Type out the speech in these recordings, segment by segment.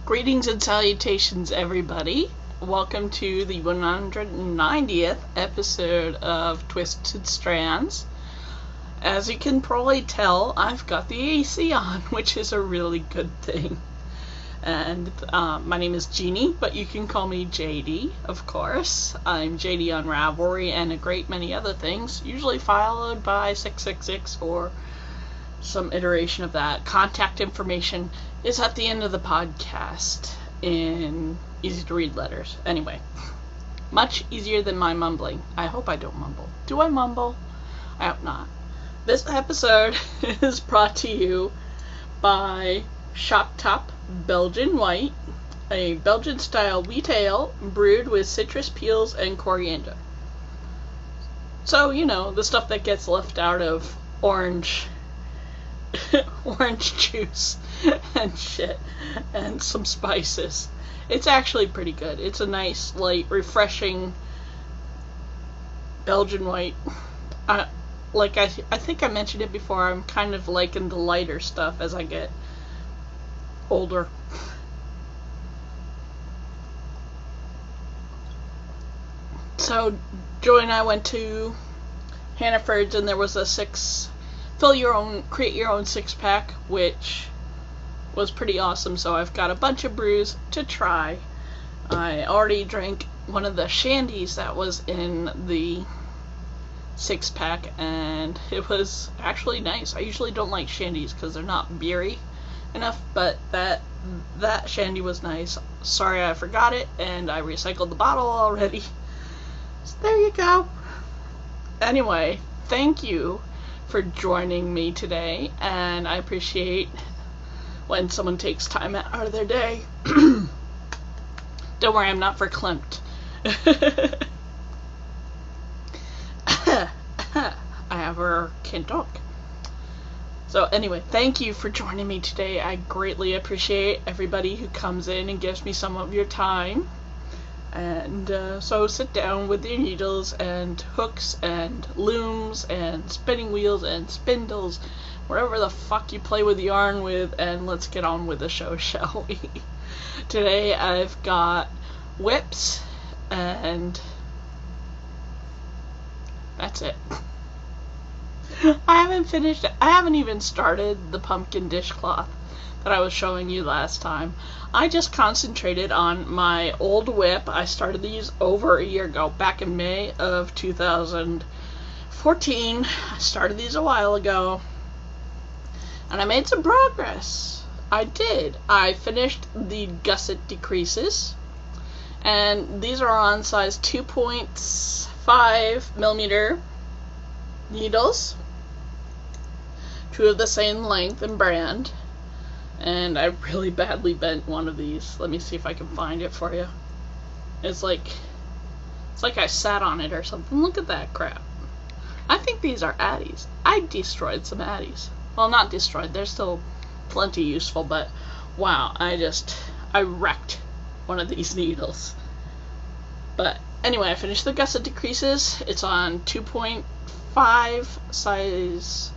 Greetings and salutations, everybody. Welcome to the 190th episode of Twisted Strands. As you can probably tell, I've got the AC on, which is a really good thing. And my name is Jeannie, but you can call me JD, of course. I'm JD on Ravelry and a great many other things, usually followed by 666 or some iteration of that. Contact information is at the end of the podcast in easy to read letters. Anyway, much easier than my mumbling. I hope I don't mumble. Do I mumble? I hope not. This episode is brought to you by Shop Top Belgian White, a Belgian style wheat ale brewed with citrus peels and coriander. So, you know, the stuff that gets left out of orange juice and shit, and some spices. It's actually pretty good. It's a nice, light, refreshing Belgian white. I think I mentioned it before, I'm kind of liking the lighter stuff as I get older. So, Joy and I went to Hannaford's and there was a create your own 6-pack, which was pretty awesome. So I've got a bunch of brews to try. I already drank one of the shandies that was in the 6-pack, and it was actually nice. I usually don't like shandies because they're not beery enough, but that shandy was nice. Sorry I forgot it, and I recycled the bottle already. So there you go. Anyway, thank you for joining me today, and I appreciate when someone takes time out of their day. Don't worry, I'm not verklempt. I have a kind talk. So anyway, thank you for joining me today. I greatly appreciate everybody who comes in and gives me some of your time. And so sit down with your needles and hooks and looms and spinning wheels and spindles, whatever the fuck you play with yarn with, and let's get on with the show, shall we? Today I've got whips, and that's it. I haven't even started the pumpkin dishcloth that I was showing you last time. I just concentrated on my old whip. I started these over a year ago, back in May of 2014. I started these a while ago, and I made some progress. I did. I finished the gusset decreases, and these are on size 2.5 millimeter needles, two of the same length and brand. And I really badly bent one of these. Let me see if I can find it for you. It's like I sat on it or something. Look at that crap. I think these are addies. I destroyed some addies. Well, not destroyed. They're still plenty useful, but wow, I wrecked one of these needles. But anyway, I finished the gusset decreases. It's on 2.5 size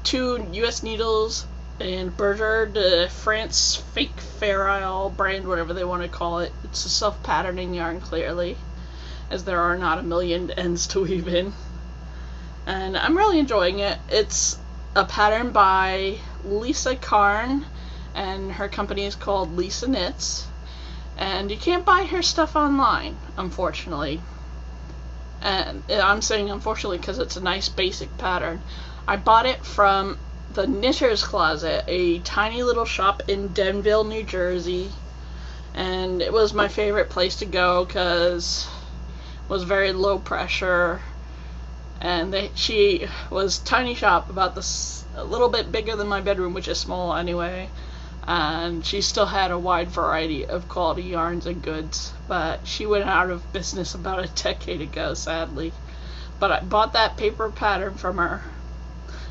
2 US needles, and Berger de France Fake Feral brand, whatever they want to call it. It's a self-patterning yarn, clearly, as there are not a million ends to weave in. And I'm really enjoying it. It's a pattern by Lisa Karn, and her company is called Lisa Knits. And you can't buy her stuff online, unfortunately. And I'm saying unfortunately because it's a nice basic pattern. I bought it from the Knitter's Closet, a tiny little shop in Denville, New Jersey, and it was my favorite place to go because it was very low pressure, and she was a tiny shop, about a little bit bigger than my bedroom, which is small anyway, and she still had a wide variety of quality yarns and goods, but she went out of business about a decade ago, sadly. But I bought that paper pattern from her.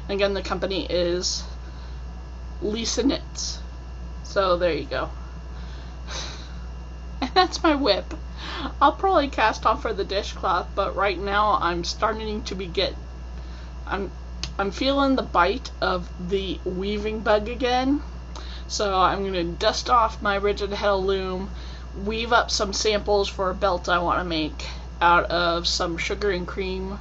Again, the company is Lisa Knits. So there you go. And that's my whip. I'll probably cast off for the dishcloth, but right now I'm starting to I'm feeling the bite of the weaving bug again. So I'm going to dust off my rigid heddle loom, weave up some samples for a belt I want to make out of some sugar and cream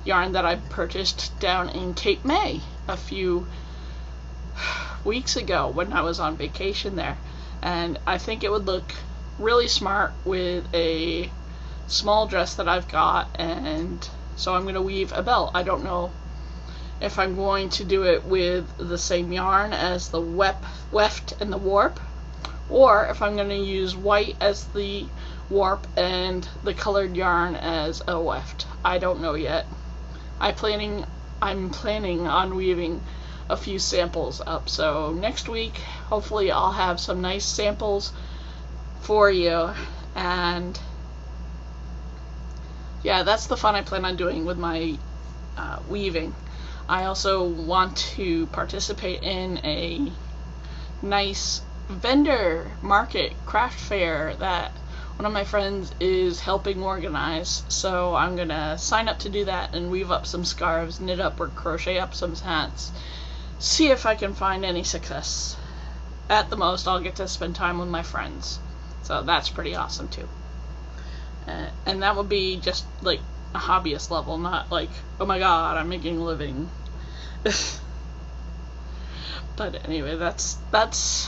yarn that I purchased down in Cape May a few weeks ago when I was on vacation there. And I think it would look really smart with a small dress that I've got, and so I'm going to weave a belt. I don't know if I'm going to do it with the same yarn as the weft and the warp, or if I'm going to use white as the warp and the colored yarn as a weft. I don't know yet. I'm planning on weaving a few samples up, so next week hopefully I'll have some nice samples for you. And yeah, that's the fun I plan on doing with my weaving. I also want to participate in a nice vendor market craft fair that one of my friends is helping organize, so I'm gonna sign up to do that and weave up some scarves, knit up or crochet up some hats, see if I can find any success. At the most, I'll get to spend time with my friends, so that's pretty awesome too. And that would be just like a hobbyist level, not like, oh my god, I'm making a living. But anyway, that's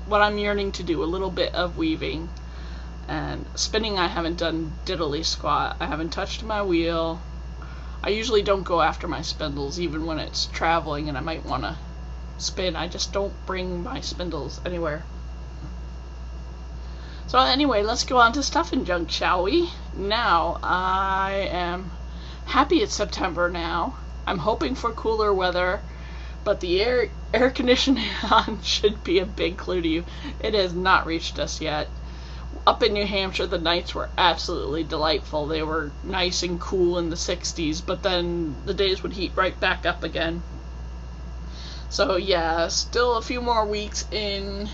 what I'm yearning to do, a little bit of weaving. And spinning, I haven't done diddly squat. I haven't touched my wheel. I usually don't go after my spindles, even when it's traveling and I might want to spin. I just don't bring my spindles anywhere. So anyway, let's go on to stuff and junk, shall we? Now, I am happy it's September now. I'm hoping for cooler weather, but the air conditioning on should be a big clue to you. It has not reached us yet. Up in New Hampshire, the nights were absolutely delightful. They were nice and cool in the 60s, but then the days would heat right back up again. So yeah, still a few more weeks in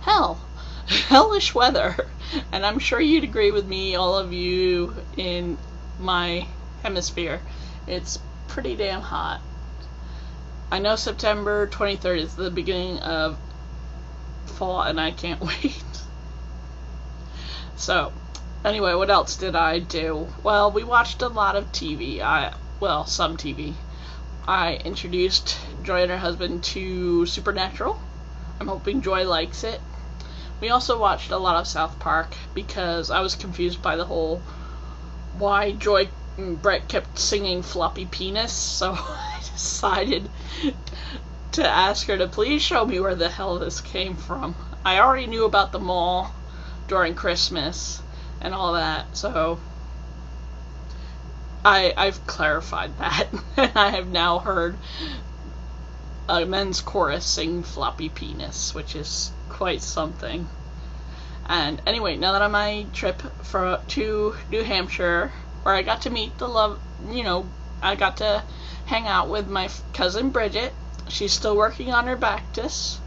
hellish weather. And I'm sure you'd agree with me, all of you in my hemisphere. It's pretty damn hot. I know September 23rd is the beginning of fall, and I can't wait. So, anyway, what else did I do? Well, we watched a lot of TV. Some TV. I introduced Joy and her husband to Supernatural. I'm hoping Joy likes it. We also watched a lot of South Park because I was confused by the whole why Joy and Brett kept singing floppy penis, so I decided to ask her to please show me where the hell this came from. I already knew about the mall during Christmas and all that, so I've clarified that. And I have now heard a men's chorus sing floppy penis, which is quite something. And anyway, now that I'm on my trip to New Hampshire, where I got to meet I got to hang out with my cousin Bridget. She's still working on her Bactus.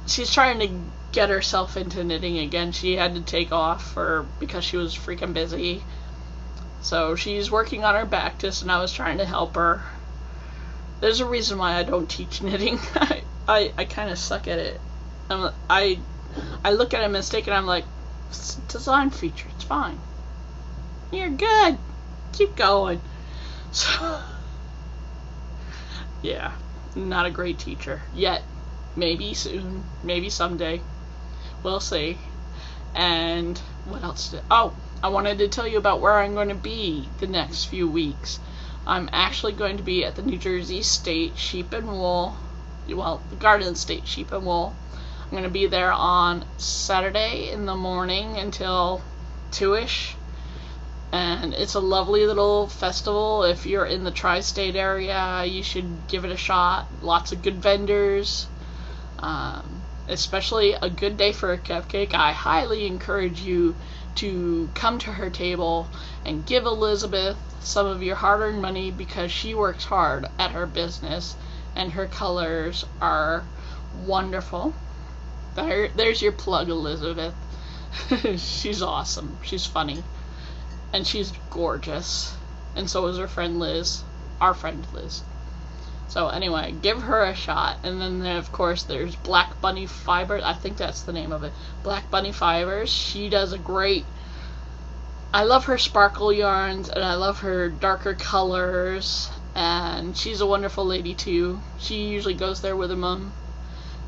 She's trying to get herself into knitting again. She had to take off because she was freaking busy. So she's working on her Bactus, and I was trying to help her. There's a reason why I don't teach knitting. I kind of suck at it. I look at a mistake and I'm like, it's a design feature, it's fine. You're good. Keep going. So, yeah, not a great teacher yet. Maybe soon. Maybe someday. We'll see. And what else I wanted to tell you about where I'm going to be the next few weeks. I'm actually going to be at the New Jersey State Sheep and Wool, the Garden State Sheep and Wool. I'm going to be there on Saturday in the morning until 2-ish. And it's a lovely little festival. If you're in the tri-state area, you should give it a shot. Lots of good vendors. Especially a good day for a cupcake. I highly encourage you to come to her table and give Elizabeth some of your hard-earned money, because she works hard at her business and her colors are wonderful. There's your plug, Elizabeth. She's awesome. She's funny. And she's gorgeous. And so is her friend Liz. Our friend Liz. So anyway, give her a shot. And then of course there's Black Bunny Fibers. I think that's the name of it. Black Bunny Fibers. She does a great... I love her sparkle yarns, and I love her darker colors, and she's a wonderful lady too. She usually goes there with her mom.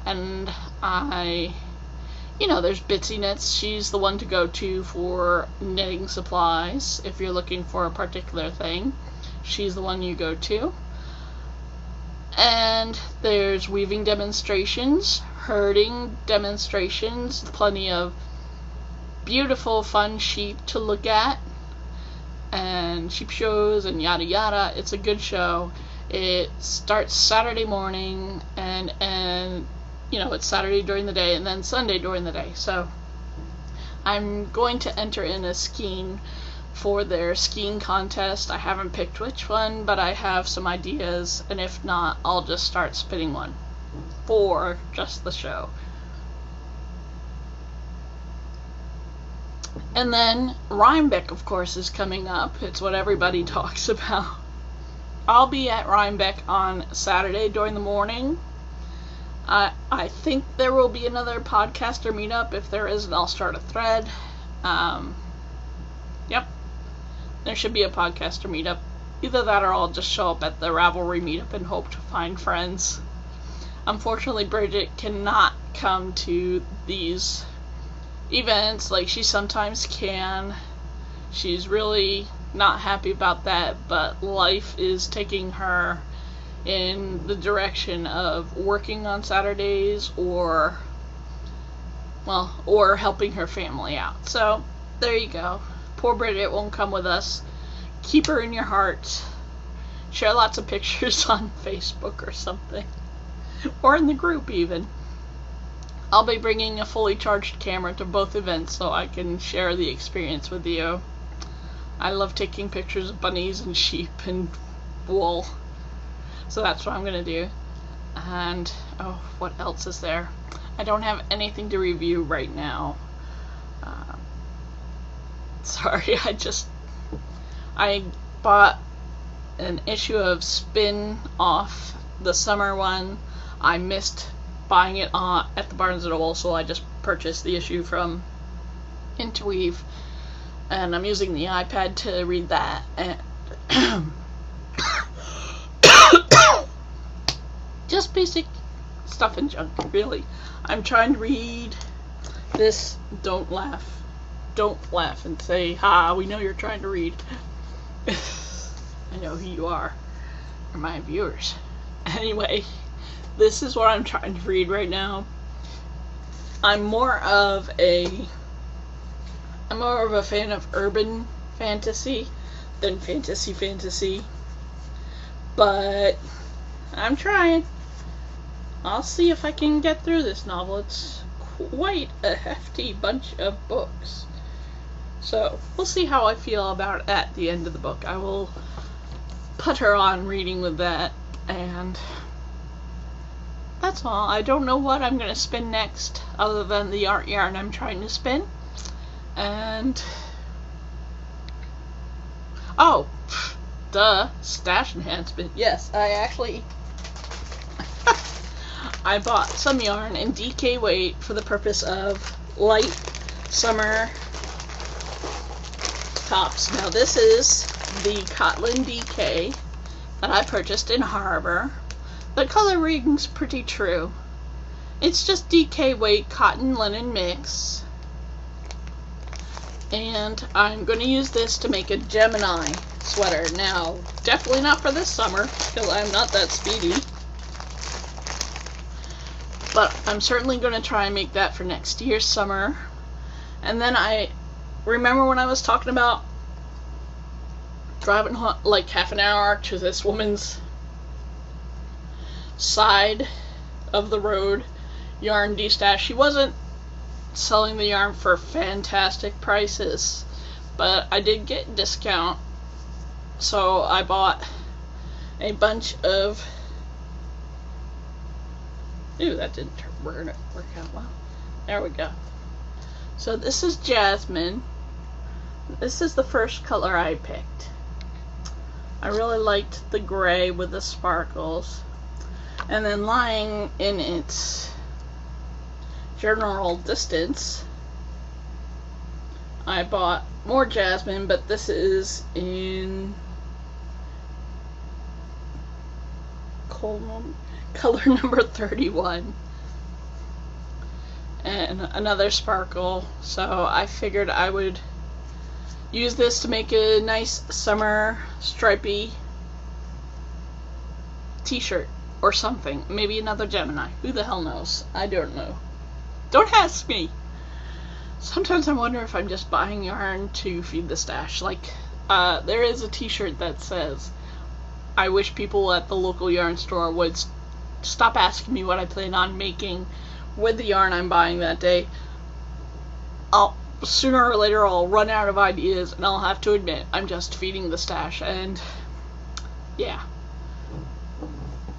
And there's Bitsy Knits. She's the one to go to for knitting supplies. If you're looking for a particular thing, she's the one you go to. And there's weaving demonstrations, herding demonstrations, plenty of beautiful, fun sheep to look at, and sheep shows and yada yada. It's a good show. It starts Saturday morning, and it's Saturday during the day and then Sunday during the day. So I'm going to enter in a skiing for their skiing contest. I haven't picked which one, but I have some ideas, and if not, I'll just start spinning one for just the show. And then Rhinebeck, of course, is coming up. It's what everybody talks about. I'll be at Rhinebeck on Saturday during the morning. I think there will be another podcaster meetup. If there isn't, I'll start a thread. Yep. There should be a podcaster meetup. Either that or I'll just show up at the Ravelry meetup and hope to find friends. Unfortunately, Bridget cannot come to these events like she sometimes can. She's really not happy about that, but life is taking her in the direction of working on Saturdays or helping her family out. So there you go. Poor Bridget won't come with us. Keep her in your heart. Share lots of pictures on Facebook or something, or in the group even. I'll be bringing a fully charged camera to both events so I can share the experience with you. I love taking pictures of bunnies and sheep and wool. So that's what I'm going to do. And, what else is there? I don't have anything to review right now. Sorry, I bought an issue of Spin Off, the summer one. I missed buying it at the Barnes & Noble, so I just purchased the issue from Interweave, and I'm using the iPad to read that. And just basic stuff and junk, really. I'm trying to read this. Don't laugh and say, ha, we know you're trying to read. I know who you are. You're my viewers. Anyway, this is what I'm trying to read right now. I'm more of a fan of urban fantasy than fantasy. But I'm trying. I'll see if I can get through this novel. It's quite a hefty bunch of books. So, we'll see how I feel about it at the end of the book. I will put her on reading with that, and that's all. I don't know what I'm going to spin next, other than the art yarn I'm trying to spin. And, stash enhancement. Yes, I bought some yarn in DK weight for the purpose of light summer tops. Now this is the Cotton DK that I purchased in Harbor. The coloring's pretty true. It's just DK weight cotton linen mix. And I'm going to use this to make a Gemini sweater. Now, definitely not for this summer, because I'm not that speedy. But I'm certainly going to try and make that for next year's summer. And then I remember when I was talking about driving like half an hour to this woman's side of the road yarn destash. She wasn't selling the yarn for fantastic prices, but I did get a discount, so I bought a bunch of... Ooh, that didn't work out well. There we go. So this is Jasmine. This is the first color I picked. I really liked the gray with the sparkles. And then lying in its general distance, I bought more jasmine, but this is in color number 31. And another sparkle, so I figured I would use this to make a nice summer stripy t-shirt or something. Maybe another Gemini. Who the hell knows? I don't know. Don't ask me. Sometimes I wonder if I'm just buying yarn to feed the stash. Like, there is a t-shirt that says, I wish people at the local yarn store would stop asking me what I plan on making with the yarn I'm buying that day. Sooner or later I'll run out of ideas and I'll have to admit I'm just feeding the stash. And yeah,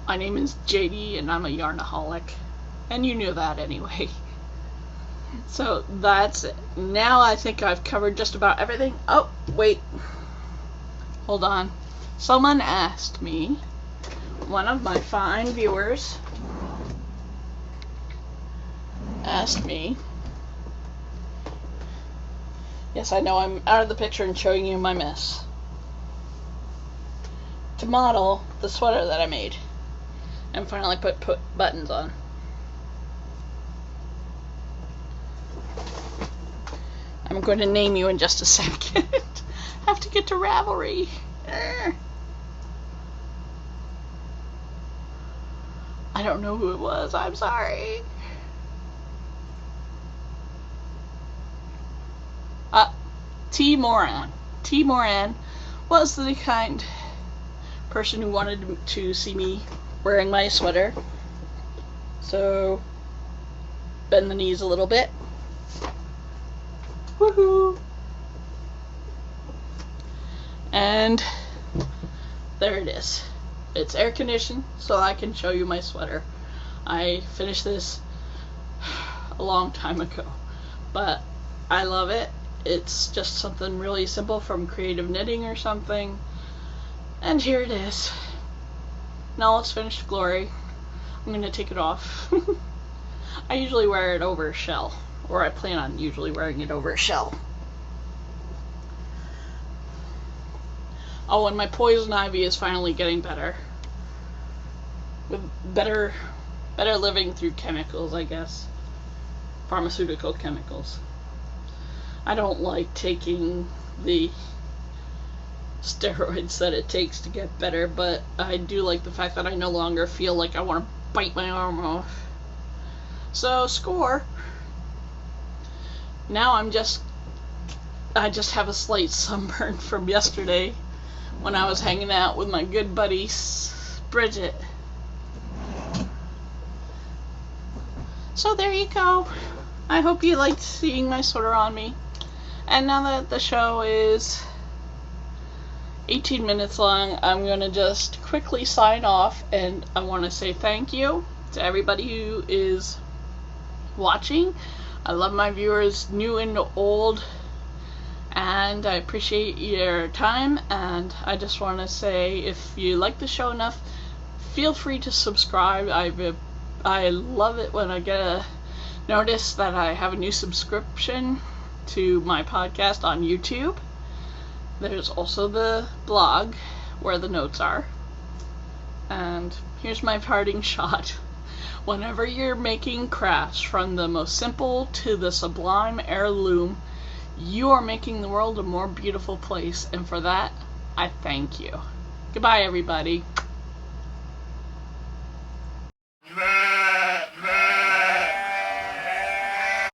my name is JD and I'm a yarnaholic, and you knew that anyway. So that's it. Now I think I've covered just about everything. Oh, wait. Hold on. Someone asked me, one of my fine viewers asked me, yes, I know I'm out of the picture and showing you my mess, to model the sweater that I made and finally put buttons on. I'm going to name you in just a second. Have to get to Ravelry. I don't know who it was. I'm sorry. T. Moran. T. Moran was the kind person who wanted to see me wearing my sweater. So, bend the knees a little bit. Woohoo! And there it is. It's air conditioned, so I can show you my sweater. I finished this a long time ago, but I love it. It's just something really simple from Creative Knitting or something. And here it is. Now it's finished glory. I'm gonna take it off. I usually wear it over a shell, or I plan on usually wearing it over a shell. Oh, and my poison ivy is finally getting better. With better living through chemicals, I guess. Pharmaceutical chemicals. I don't like taking the steroids that it takes to get better, but I do like the fact that I no longer feel like I want to bite my arm off. So, score. Now I just have a slight sunburn from yesterday when I was hanging out with my good buddy Bridget. So there you go. I hope you liked seeing my sweater on me. And now that the show is 18 minutes long, I'm going to just quickly sign off, and I want to say thank you to everybody who is watching. I love my viewers, new and old, and I appreciate your time. And I just want to say, if you like the show enough, feel free to subscribe. I love it when I get a notice that I have a new subscription to my podcast on YouTube. There's also the blog where the notes are. And here's my parting shot. Whenever you're making crafts from the most simple to the sublime heirloom, you are making the world a more beautiful place, and for that, I thank you. Goodbye, everybody.